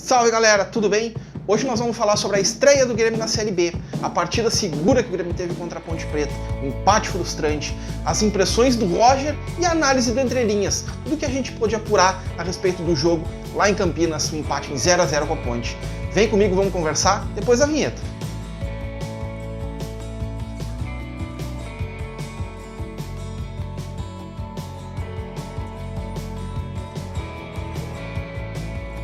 Salve galera, tudo bem? Hoje nós vamos falar sobre a estreia do Grêmio na Série B, a partida segura que o Grêmio teve contra a Ponte Preta, um empate frustrante, as impressões do Roger e a análise do Entre Linhas, tudo que a gente pôde apurar a respeito do jogo lá em Campinas, um empate em 0 a 0 com a Ponte. Vem comigo, vamos conversar depois da vinheta.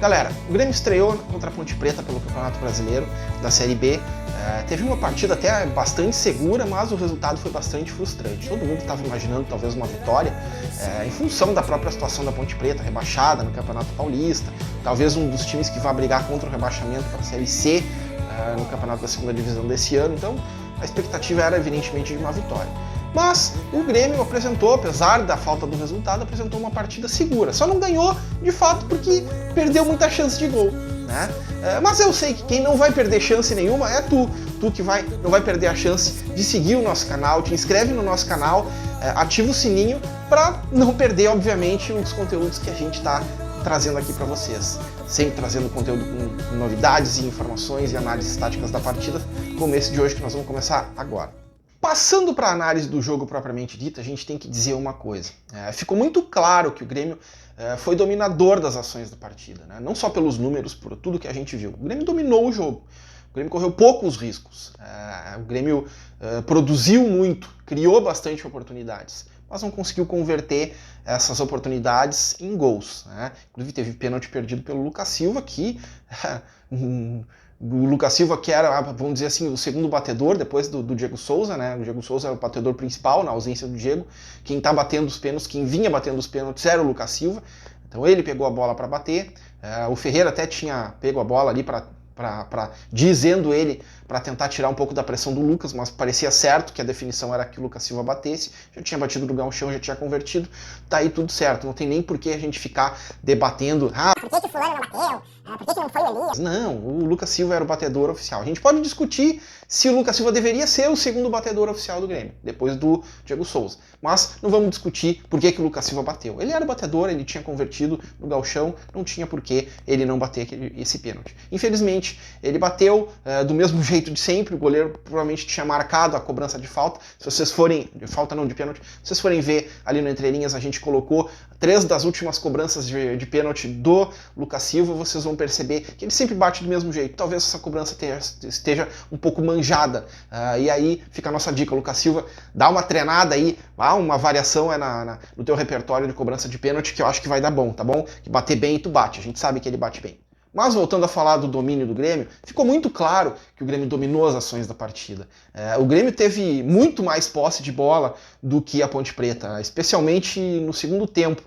Galera, o Grêmio estreou contra a Ponte Preta pelo Campeonato Brasileiro da Série B. Teve uma partida até bastante segura, mas o resultado foi bastante frustrante. Todo mundo estava imaginando talvez uma vitória em função da própria situação da Ponte Preta, rebaixada no Campeonato Paulista, talvez um dos times que vai brigar contra o rebaixamento para a Série C no Campeonato da Segunda Divisão desse ano. Então a expectativa era evidentemente de uma vitória. Mas o Grêmio apresentou, apesar da falta do resultado, apresentou uma partida segura. Só não ganhou, de fato, porque perdeu muita chance de gol, né? Mas eu sei que quem não vai perder chance nenhuma é tu. Tu que não vai perder a chance de seguir o nosso canal, te inscreve no nosso canal, ativa o sininho para não perder, obviamente, os conteúdos que a gente está trazendo aqui para vocês. Sempre trazendo conteúdo com novidades e informações e análises táticas da partida, como esse de hoje que nós vamos começar agora. Passando para a análise do jogo propriamente dita, a gente tem que dizer uma coisa. Ficou muito claro que o Grêmio foi dominador das ações da partida, né? Não só pelos números, por tudo que a gente viu. O Grêmio dominou o jogo. O Grêmio correu poucos riscos. O Grêmio produziu muito, criou bastante oportunidades, mas não conseguiu converter essas oportunidades em gols, né? Inclusive teve pênalti perdido pelo Lucas Silva, que... O Lucas Silva, que era, vamos dizer assim, o segundo batedor depois do Diego Souza, né? O Diego Souza é o batedor principal na ausência do Diego. Quem tá batendo os pênaltis, quem vinha batendo os pênaltis era o Lucas Silva. Então ele pegou a bola para bater. O Ferreira até tinha pego a bola ali dizendo ele para tentar tirar um pouco da pressão do Lucas, mas parecia certo que a definição era que o Lucas Silva batesse. Já tinha batido no gauchão, já tinha convertido. Tá aí tudo certo. Não tem nem por que a gente ficar debatendo. Por que o fulano não bateu? Por que não foi o Elias? Não, o Lucas Silva era o batedor oficial. A gente pode discutir se o Lucas Silva deveria ser o segundo batedor oficial do Grêmio, depois do Diego Souza. Mas não vamos discutir por que o Lucas Silva bateu. Ele era o batedor, ele tinha convertido no gauchão, não tinha por que ele não bater esse pênalti. Infelizmente, ele bateu do mesmo jeito de sempre, o goleiro provavelmente tinha marcado a cobrança de falta. Se vocês forem, de falta não, de pênalti, se vocês forem ver ali no Entre Linhas, a gente colocou 3 das últimas cobranças de pênalti do Lucas Silva, vocês vão perceber que ele sempre bate do mesmo jeito. Talvez essa cobrança esteja um pouco manjada. E aí fica a nossa dica, Lucas Silva, dá uma treinada aí, uma variação no teu repertório de cobrança de pênalti, que eu acho que vai dar bom, tá bom? Que bater bem e tu bate, a gente sabe que ele bate bem. Mas voltando a falar do domínio do Grêmio, ficou muito claro que o Grêmio dominou as ações da partida. O Grêmio teve muito mais posse de bola do que a Ponte Preta, especialmente no segundo tempo.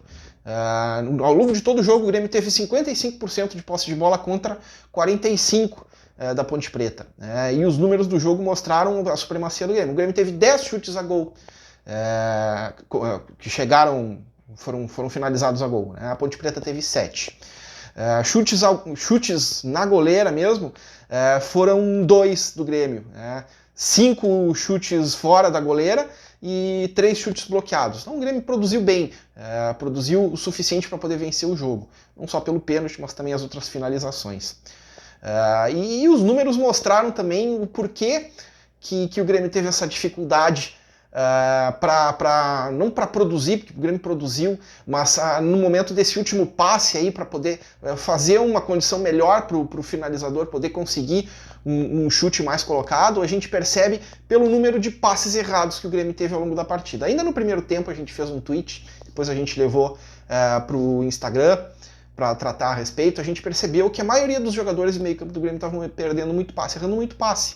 Ao longo de todo o jogo, o Grêmio teve 55% de posse de bola contra 45% da Ponte Preta. E os números do jogo mostraram a supremacia do Grêmio. O Grêmio teve 10 chutes a gol que foram finalizados a gol. A Ponte Preta teve 7. Chutes na goleira mesmo foram 2 do Grêmio. 5 chutes fora da goleira e 3 chutes bloqueados. Então o Grêmio produziu bem, produziu o suficiente para poder vencer o jogo. Não só pelo pênalti, mas também as outras finalizações. E os números mostraram também o porquê que o Grêmio teve essa dificuldade não para produzir, porque o Grêmio produziu, mas no momento desse último passe aí para poder fazer uma condição melhor para o finalizador poder conseguir um chute mais colocado, a gente percebe pelo número de passes errados que o Grêmio teve ao longo da partida. Ainda no primeiro tempo a gente fez um tweet, depois a gente levou para o Instagram para tratar a respeito, a gente percebeu que a maioria dos jogadores do meio campo do Grêmio estavam perdendo muito passe, errando muito passe.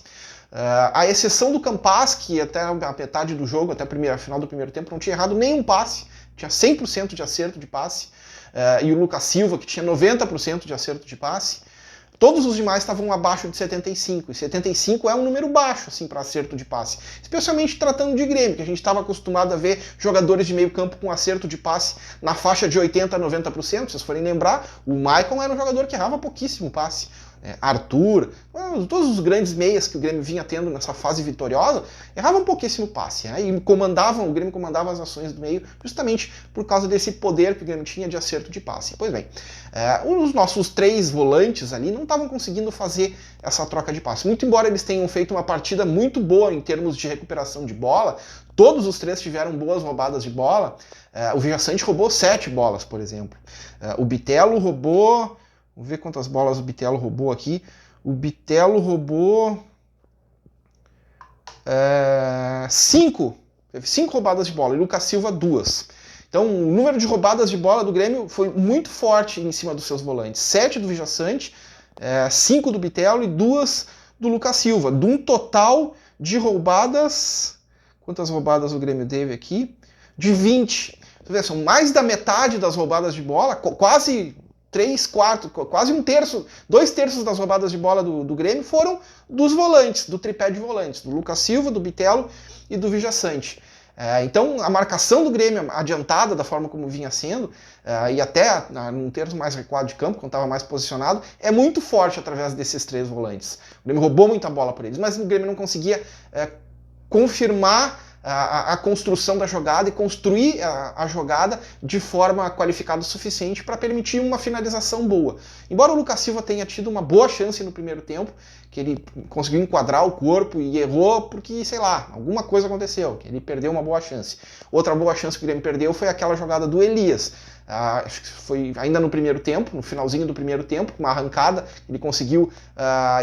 A exceção do Campas, que até a metade do jogo, até a final do primeiro tempo, não tinha errado nenhum passe, tinha 100% de acerto de passe, e o Lucas Silva, que tinha 90% de acerto de passe, todos os demais estavam abaixo de 75, e 75 é um número baixo assim, para acerto de passe, especialmente tratando de Grêmio, que a gente estava acostumado a ver jogadores de meio campo com acerto de passe na faixa de 80% a 90%, se vocês forem lembrar, o Maicon era um jogador que errava pouquíssimo passe. Arthur, todos os grandes meias que o Grêmio vinha tendo nessa fase vitoriosa, erravam pouquíssimo passe, né? E o Grêmio comandava as ações do meio justamente por causa desse poder que o Grêmio tinha de acerto de passe. Pois bem, os nossos 3 volantes ali não estavam conseguindo fazer essa troca de passe. Muito embora eles tenham feito uma partida muito boa em termos de recuperação de bola, todos os 3 tiveram boas roubadas de bola. O Villaçante roubou 7 bolas, por exemplo. O Bitelo roubou... Vamos ver quantas bolas o Bitelo roubou aqui. O Bitelo roubou 5. Teve 5 roubadas de bola. E o Lucas Silva 2. Então o número de roubadas de bola do Grêmio foi muito forte em cima dos seus volantes. 7 do Villaçante, 5 do Bitelo e 2 do Lucas Silva. De um total de roubadas... Quantas roubadas o Grêmio teve aqui? De 20. São mais da metade das roubadas de bola, quase 3/4, quase 1/3, 2/3 das roubadas de bola do Grêmio foram dos volantes, do tripé de volantes, do Lucas Silva, do Bitelo e do Villaçante. Então a marcação do Grêmio adiantada da forma como vinha sendo, e até num terço mais recuado de campo, quando estava mais posicionado, é muito forte através desses 3 volantes. O Grêmio roubou muita bola por eles, mas o Grêmio não conseguia confirmar a construção da jogada e construir a jogada de forma qualificada o suficiente para permitir uma finalização boa. Embora o Lucas Silva tenha tido uma boa chance no primeiro tempo, que ele conseguiu enquadrar o corpo e errou porque, sei lá, alguma coisa aconteceu, que ele perdeu uma boa chance. Outra boa chance que o Grêmio perdeu foi aquela jogada do Elias. Acho que foi ainda no primeiro tempo, no finalzinho do primeiro tempo, uma arrancada, ele conseguiu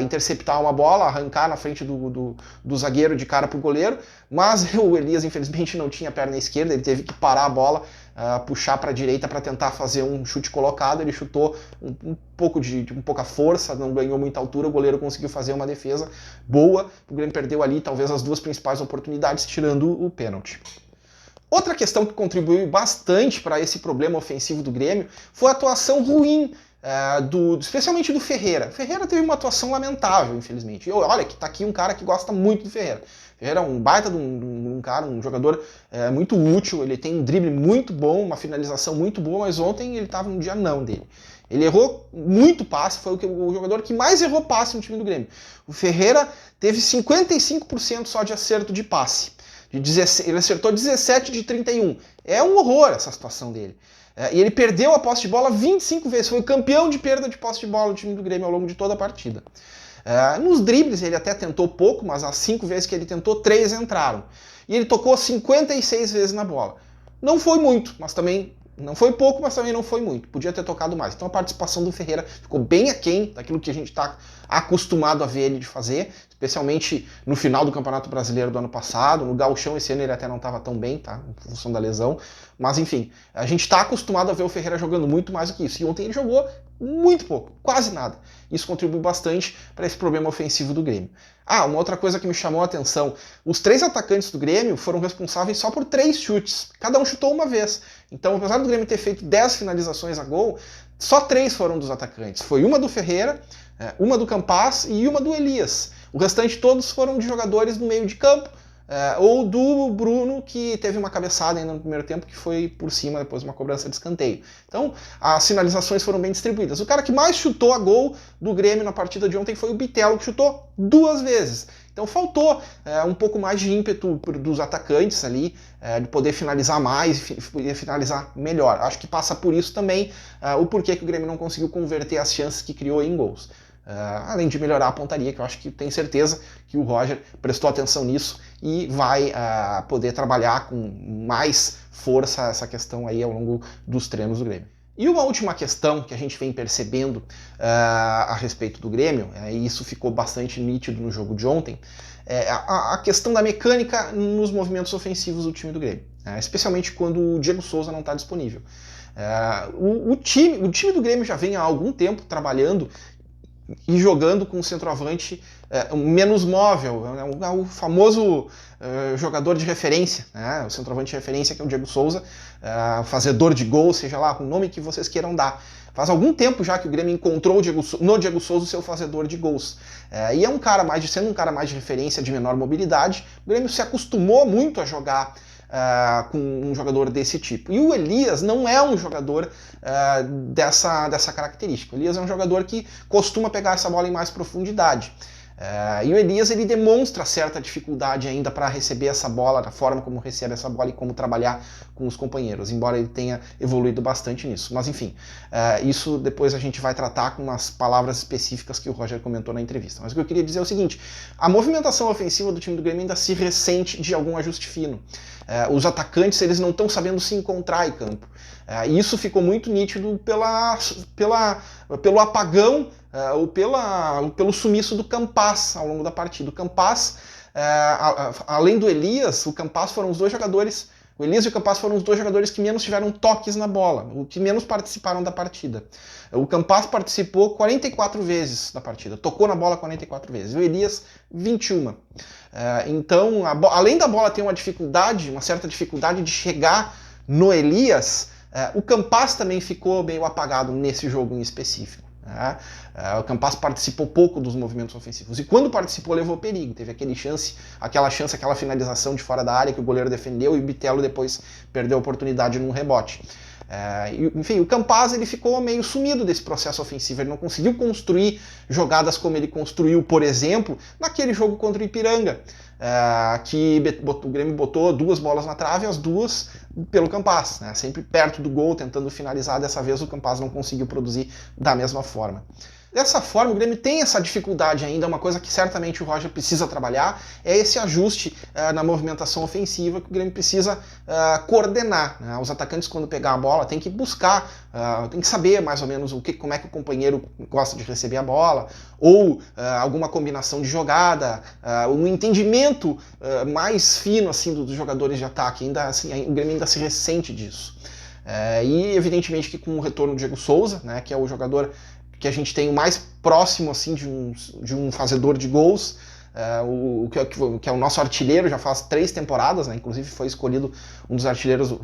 interceptar uma bola, arrancar na frente do zagueiro de cara para o goleiro, mas o Elias infelizmente não tinha perna esquerda, ele teve que parar a bola, puxar para a direita para tentar fazer um chute colocado, ele chutou um pouca força, não ganhou muita altura, o goleiro conseguiu fazer uma defesa boa, o Grêmio perdeu ali talvez as 2 principais oportunidades, tirando o pênalti. Outra questão que contribuiu bastante para esse problema ofensivo do Grêmio foi a atuação ruim, especialmente do Ferreira. Ferreira teve uma atuação lamentável, infelizmente. Olha, que tá aqui um cara que gosta muito do Ferreira. Ferreira é um baita de um cara, um jogador muito útil, ele tem um drible muito bom, uma finalização muito boa, mas ontem ele estava no dia não dele. Ele errou muito passe, foi o jogador que mais errou passe no time do Grêmio. O Ferreira teve 55% só de acerto de passe. Ele acertou 17 de 31. É um horror essa situação dele. E ele perdeu a posse de bola 25 vezes. Foi o campeão de perda de posse de bola do time do Grêmio ao longo de toda a partida. Nos dribles ele até tentou pouco, mas as 5 vezes que ele tentou, 3 entraram. E ele tocou 56 vezes na bola. Não foi muito, mas também... Não foi pouco, mas também não foi muito. Podia ter tocado mais. Então a participação do Ferreira ficou bem aquém daquilo que a gente está acostumado a ver ele de fazer, especialmente no final do Campeonato Brasileiro do ano passado. No Gauchão esse ano ele até não estava tão bem, tá? Em função da lesão. Mas enfim, a gente está acostumado a ver o Ferreira jogando muito mais do que isso. E ontem ele jogou muito pouco, quase nada. Isso contribui bastante para esse problema ofensivo do Grêmio. Uma outra coisa que me chamou a atenção. Os 3 atacantes do Grêmio foram responsáveis só por 3 chutes. Cada um chutou uma vez. Então, apesar do Grêmio ter feito 10 finalizações a gol, só 3 foram dos atacantes. Foi uma do Ferreira, uma do Campaz e uma do Elias. O restante todos foram de jogadores do meio de campo, ou do Bruno, que teve uma cabeçada ainda no primeiro tempo, que foi por cima, depois uma cobrança de escanteio. Então, as finalizações foram bem distribuídas. O cara que mais chutou a gol do Grêmio na partida de ontem foi o Bitelo, que chutou 2 vezes. Então faltou um pouco mais de ímpeto dos atacantes ali, de poder finalizar mais, poder finalizar melhor. Acho que passa por isso também o porquê que o Grêmio não conseguiu converter as chances que criou em gols. Além de melhorar a pontaria, que eu acho que tenho certeza que o Roger prestou atenção nisso e vai poder trabalhar com mais força essa questão aí ao longo dos treinos do Grêmio. E uma última questão que a gente vem percebendo a respeito do Grêmio, e isso ficou bastante nítido no jogo de ontem, é a questão da mecânica nos movimentos ofensivos do time do Grêmio, especialmente quando o Diego Souza não está disponível. O time do Grêmio já vem há algum tempo trabalhando e jogando com um centroavante menos móvel, o famoso jogador de referência, o centroavante de referência que é o Diego Souza, fazedor de gols, seja lá o nome que vocês queiram dar. Faz algum tempo já que o Grêmio encontrou no Diego Souza o seu fazedor de gols. E sendo um cara mais de referência, de menor mobilidade, o Grêmio se acostumou muito a jogar com um jogador desse tipo. E o Elias não é um jogador dessa característica. O Elias é um jogador que costuma pegar essa bola em mais profundidade. E o Elias ele demonstra certa dificuldade ainda para receber essa bola, da forma como recebe essa bola e como trabalhar com os companheiros, embora ele tenha evoluído bastante nisso. Mas enfim, isso depois a gente vai tratar com as palavras específicas que o Roger comentou na entrevista. Mas o que eu queria dizer é o seguinte: a movimentação ofensiva do time do Grêmio ainda se ressente de algum ajuste fino. Os atacantes eles não estão sabendo se encontrar em campo. E isso ficou muito nítido pelo apagão ou pelo sumiço do Campaz ao longo da partida. O Campaz, além do Elias, o Campaz foram os dois jogadores. O Elias e o Campaz foram os dois jogadores que menos tiveram toques na bola, o que menos participaram da partida. O Campaz participou 44 vezes da partida, tocou na bola 44 vezes, o Elias 21. Então, além da bola ter uma certa dificuldade de chegar no Elias, o Campaz também ficou meio apagado nesse jogo em específico. O Campaz participou pouco dos movimentos ofensivos e quando participou levou perigo, teve aquela finalização de fora da área que o goleiro defendeu e o Bitelo depois perdeu a oportunidade num rebote. Enfim, o Campaz ele ficou meio sumido desse processo ofensivo, ele não conseguiu construir jogadas como ele construiu, por exemplo, naquele jogo contra o Ipiranga, que o Grêmio botou 2 bolas na trave, as 2 pelo Campaz, né? Sempre perto do gol, tentando finalizar. Dessa vez o Campaz não conseguiu produzir da mesma forma. Dessa forma, o Grêmio tem essa dificuldade ainda, uma coisa que certamente o Roger precisa trabalhar, é esse ajuste na movimentação ofensiva que o Grêmio precisa coordenar. Né? Os atacantes, quando pegar a bola, tem que buscar, tem que saber mais ou menos como é que o companheiro gosta de receber a bola, ou alguma combinação de jogada, um entendimento mais fino assim, dos jogadores de ataque. Ainda assim, o Grêmio ainda se ressente disso. E evidentemente que com o retorno do Diego Souza, né, que é o jogador que a gente tem o mais próximo assim, de um fazedor de gols, que é o nosso artilheiro, já faz 3 temporadas, né? Inclusive foi escolhido um dos artilheiros,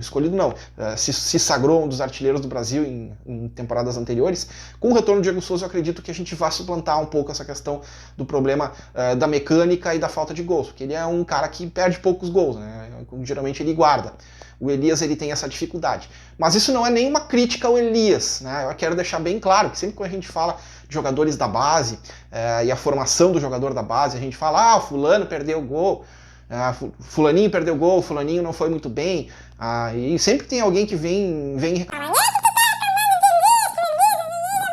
se sagrou um dos artilheiros do Brasil em temporadas anteriores. Com o retorno do Diego Souza, eu acredito que a gente vai suplantar um pouco essa questão do problema da mecânica e da falta de gols, porque ele é um cara que perde poucos gols, né? Geralmente ele guarda. O Elias ele tem essa dificuldade. Mas isso não é nenhuma crítica ao Elias, né? Eu quero deixar bem claro que sempre que a gente fala de jogadores da base e a formação do jogador da base, a gente fala, fulano perdeu o gol, fulaninho perdeu o gol, fulaninho não foi muito bem, e sempre tem alguém que vem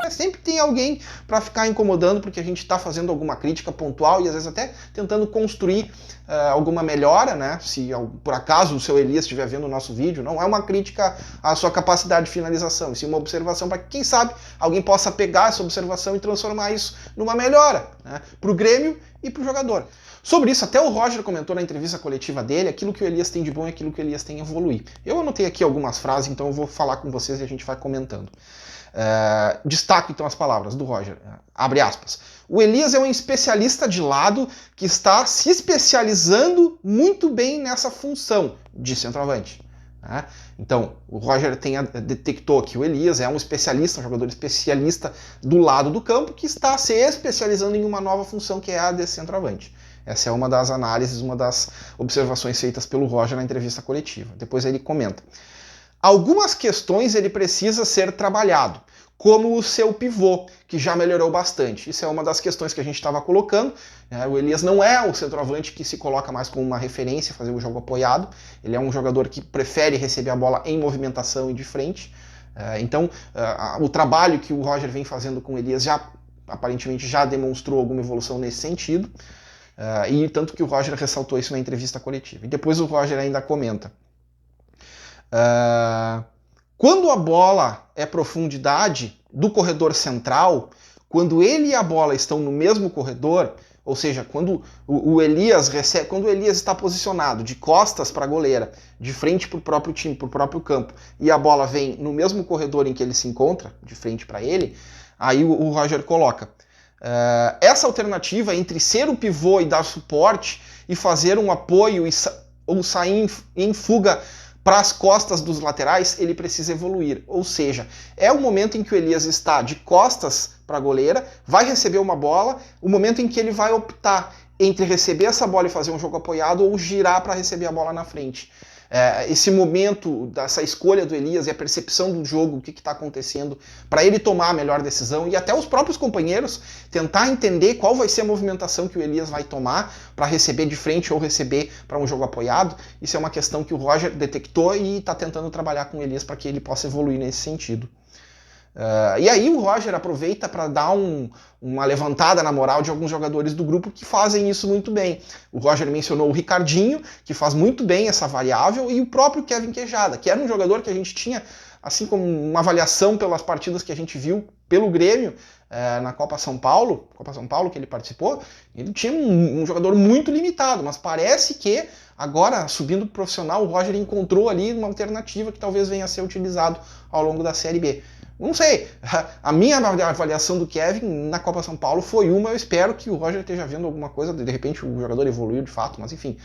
sempre tem alguém para ficar incomodando porque a gente está fazendo alguma crítica pontual e às vezes até tentando construir alguma melhora, né? Se por acaso o seu Elias estiver vendo o nosso vídeo, não é uma crítica à sua capacidade de finalização, e sim uma observação para que, quem sabe, alguém possa pegar essa observação e transformar isso numa melhora, né? Para o Grêmio e para o jogador. Sobre isso, até o Roger comentou na entrevista coletiva dele aquilo que o Elias tem de bom e aquilo que o Elias tem a evoluir. Eu anotei aqui algumas frases, então eu vou falar com vocês e a gente vai comentando. Destaco então as palavras do Roger, abre aspas: o Elias é um especialista de lado que está se especializando muito bem nessa função de centroavante. Então, o Roger detectou que o Elias é um especialista, um jogador especialista do lado do campo que está se especializando em uma nova função que é a de centroavante. Essa é uma das análises, uma das observações feitas pelo Roger na entrevista coletiva. Depois ele comenta: algumas questões ele precisa ser trabalhado, como o seu pivô, que já melhorou bastante. Isso é uma das questões que a gente estava colocando. O Elias não é o centroavante que se coloca mais como uma referência, fazer o jogo apoiado. Ele é um jogador que prefere receber a bola em movimentação e de frente. Então, o trabalho que o Roger vem fazendo com o Elias aparentemente já demonstrou alguma evolução nesse sentido. E tanto que o Roger ressaltou isso na entrevista coletiva. E depois o Roger ainda comenta: quando a bola é profundidade do corredor central, quando ele e a bola estão no mesmo corredor, ou seja, quando o Elias está posicionado de costas para a goleira, de frente para o próprio time, para o próprio campo, e a bola vem no mesmo corredor em que ele se encontra, de frente para ele, aí o Roger coloca: essa alternativa entre ser o pivô e dar suporte e fazer um apoio ou sair em fuga para as costas dos laterais, ele precisa evoluir. Ou seja, é o momento em que o Elias está de costas para a goleira, vai receber uma bola, o momento em que ele vai optar entre receber essa bola e fazer um jogo apoiado ou girar para receber a bola na frente. esse momento dessa escolha do Elias e a percepção do jogo, o que está acontecendo, para ele tomar a melhor decisão e até os próprios companheiros tentar entender qual vai ser a movimentação que o Elias vai tomar para receber de frente ou receber para um jogo apoiado. Isso é uma questão que o Roger detectou e está tentando trabalhar com o Elias para que ele possa evoluir nesse sentido. E aí o Roger aproveita para dar uma levantada na moral de alguns jogadores do grupo que fazem isso muito bem. O Roger mencionou o Ricardinho, que faz muito bem essa variável, e o próprio Kevin Quejada, que era um jogador que a gente tinha, assim como uma avaliação pelas partidas que a gente viu pelo Grêmio na Copa São Paulo que ele participou, ele tinha um jogador muito limitado, mas parece que agora, subindo para o profissional, o Roger encontrou ali uma alternativa que talvez venha a ser utilizado ao longo da Série B. Não sei, a minha avaliação do Kevin na Copa São Paulo foi uma, eu espero que o Roger esteja vendo alguma coisa, de repente o jogador evoluiu de fato, mas enfim.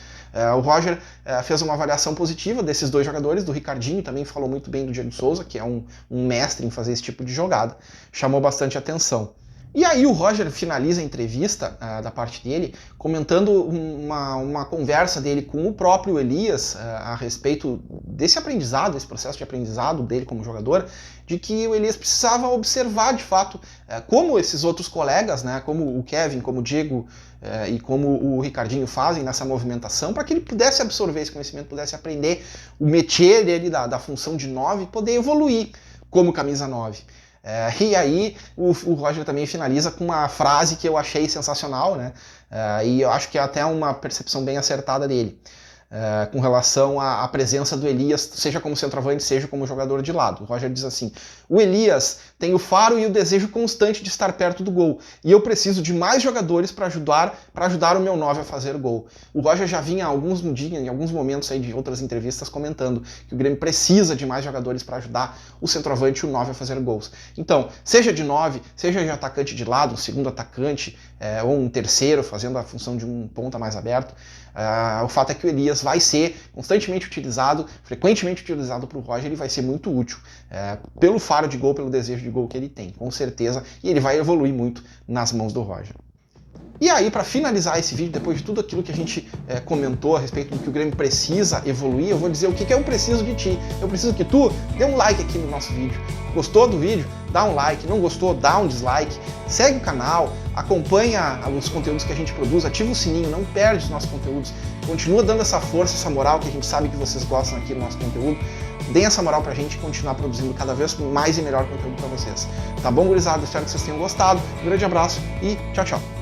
O Roger fez uma avaliação positiva desses dois jogadores, do Ricardinho, também falou muito bem do Diego Souza, que é um mestre em fazer esse tipo de jogada, chamou bastante atenção. E aí o Roger finaliza a entrevista da parte dele comentando uma conversa dele com o próprio Elias a respeito desse aprendizado, desse processo de aprendizado dele como jogador, de que o Elias precisava observar de fato como esses outros colegas, né, como o Kevin, como o Diego e como o Ricardinho fazem nessa movimentação, para que ele pudesse absorver esse conhecimento, pudesse aprender o métier dele da função de 9 e poder evoluir como camisa 9. E aí o Roger também finaliza com uma frase que eu achei sensacional, né? E eu acho que é até uma percepção bem acertada dele, com relação à presença do Elias, seja como centroavante, seja como jogador de lado. O Roger diz assim: o Elias tem o faro e o desejo constante de estar perto do gol, e eu preciso de mais jogadores para ajudar o meu 9 a fazer gol. O Roger já vinha em alguns momentos aí de outras entrevistas comentando que o Grêmio precisa de mais jogadores para ajudar o centroavante e o 9 a fazer gols. Então, seja de 9, seja de atacante de lado, um segundo atacante, ou um terceiro fazendo a função de um ponta mais aberto, o fato é que o Elias vai ser constantemente utilizado, frequentemente utilizado para o Roger, ele vai ser muito útil pelo faro de gol, pelo desejo de gol que ele tem, com certeza, e ele vai evoluir muito nas mãos do Roger. E aí, para finalizar esse vídeo, depois de tudo aquilo que a gente comentou a respeito do que o Grêmio precisa evoluir, eu vou dizer o que eu preciso de ti. Eu preciso que tu dê um like aqui no nosso vídeo. Gostou do vídeo? Dá um like. Não gostou? Dá um dislike. Segue o canal, acompanha os conteúdos que a gente produz, ativa o sininho, não perde os nossos conteúdos. Continua dando essa força, essa moral que a gente sabe que vocês gostam aqui do nosso conteúdo. Deem essa moral pra gente continuar produzindo cada vez mais e melhor conteúdo pra vocês. Tá bom, gurizada? Espero que vocês tenham gostado. Um grande abraço e tchau, tchau.